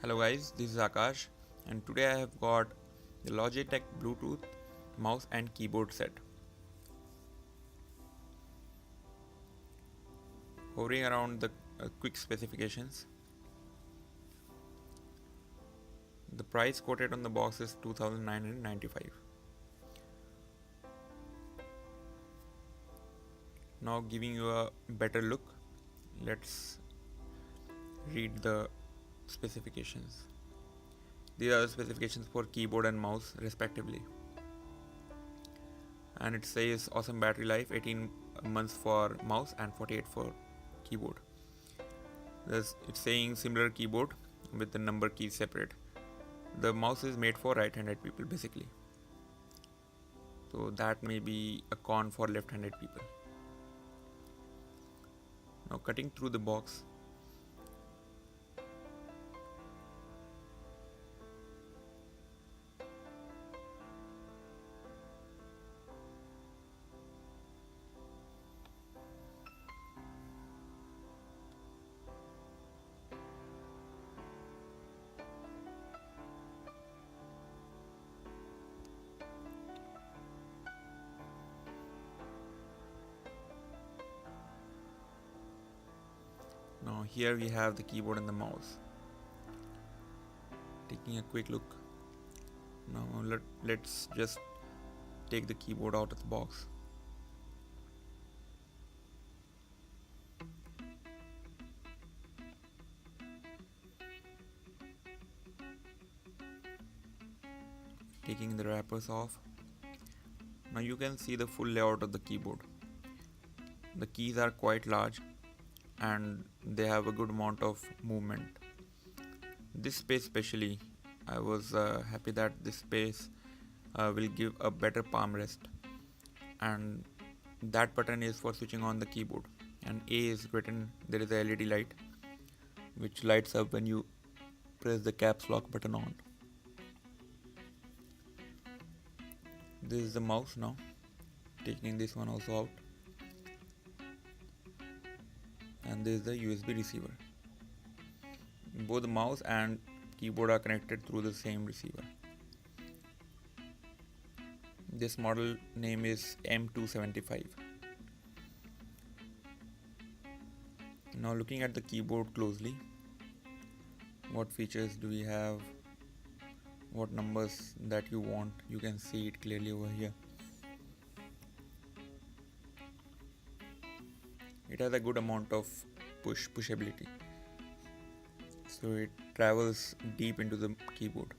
Hello guys, this is Akash and today I have got the Logitech Bluetooth mouse and keyboard set. Hovering around the quick specifications. The price quoted on the box is 2995. Now giving you a better look, let's read the specifications. These are the specifications for keyboard and mouse respectively. And it says awesome battery life, 18 months for mouse and 48 for keyboard. It's saying similar keyboard with the number keys separate. The mouse is made for right-handed people basically, so that may be a con for left-handed people. Now cutting through the box, now here we have the keyboard and the mouse. Taking a quick look. Now let's just take the keyboard out of the box. Taking the wrappers off. Now you can see the full layout of the keyboard. The keys are quite large and they have a good amount of movement. This space especially, I was happy that this space will give a better palm rest, and that button is for switching on the keyboard, and A is written. There is a LED light which lights up when you press the caps lock button on. This is the mouse. Now taking this one also out, and this is the USB receiver. Both the mouse and keyboard are connected through the same receiver. This model name is M275. Now looking at the keyboard closely, what features do we have, what numbers that you want, you can see it clearly over here. It has a good amount of pushability, so it travels deep into the keyboard.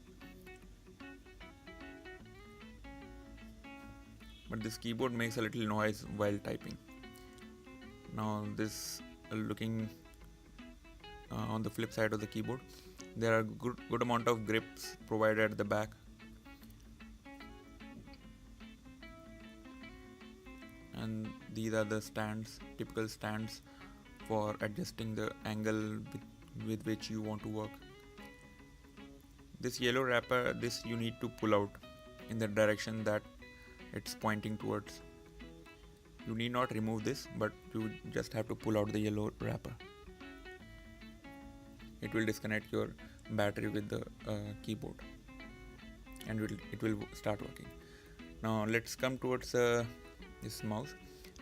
But this keyboard makes a little noise while typing. Now this looking on the flip side of the keyboard, there are good amount of grips provided at the back. And these are the stands, typical stands for adjusting the angle with which you want to work. This yellow wrapper, this you need to pull out in the direction that it's pointing towards. You need not remove this, but you just have to pull out the yellow wrapper. It will disconnect your battery with the keyboard, and it will start working. Now let's come towards this mouse,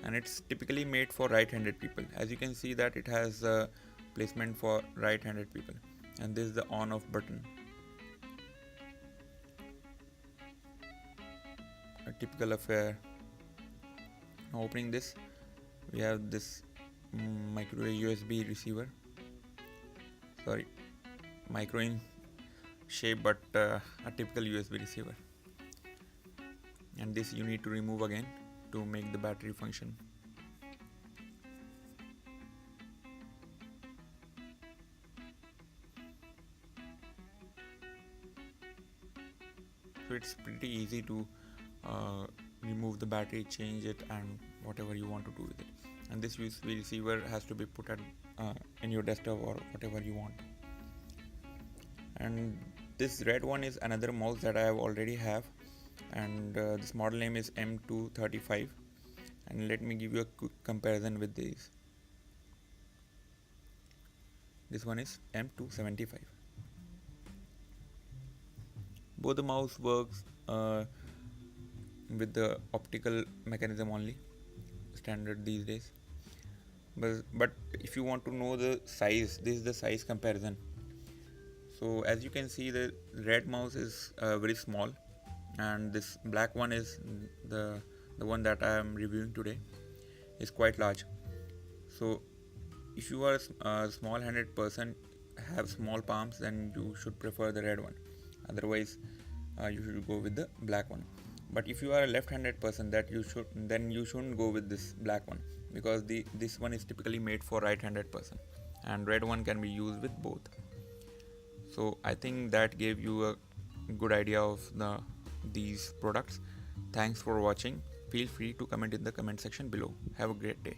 and it's typically made for right-handed people. As you can see that it has placement for right-handed people, and this is the on-off button. A typical affair. Now opening this, we have this micro USB receiver. Sorry, micro in shape, but a typical USB receiver. And this you need to remove again to make the battery function. So it's pretty easy to remove the battery, change it, and whatever you want to do with it. And this USB receiver has to be put at in your desktop or whatever you want. And this red one is another mouse that I have already have, and this model name is M235. And let me give you a quick comparison with these. This one is M275. Both the mouse works with the optical mechanism only, standard these days. But if you want to know the size, this is the size comparison. So as you can see, the red mouse is very small, and this black one is the one that I am reviewing today, is quite large. So if you are a small handed person, have small palms, then you should prefer the red one. Otherwise you should go with the black one. But if you are a left handed person, then you shouldn't go with this black one, because this one is typically made for right handed person, and red one can be used with both. So I think that gave you a good idea of these products. Thanks for watching. Feel free to comment in the comment section below. Have a great day.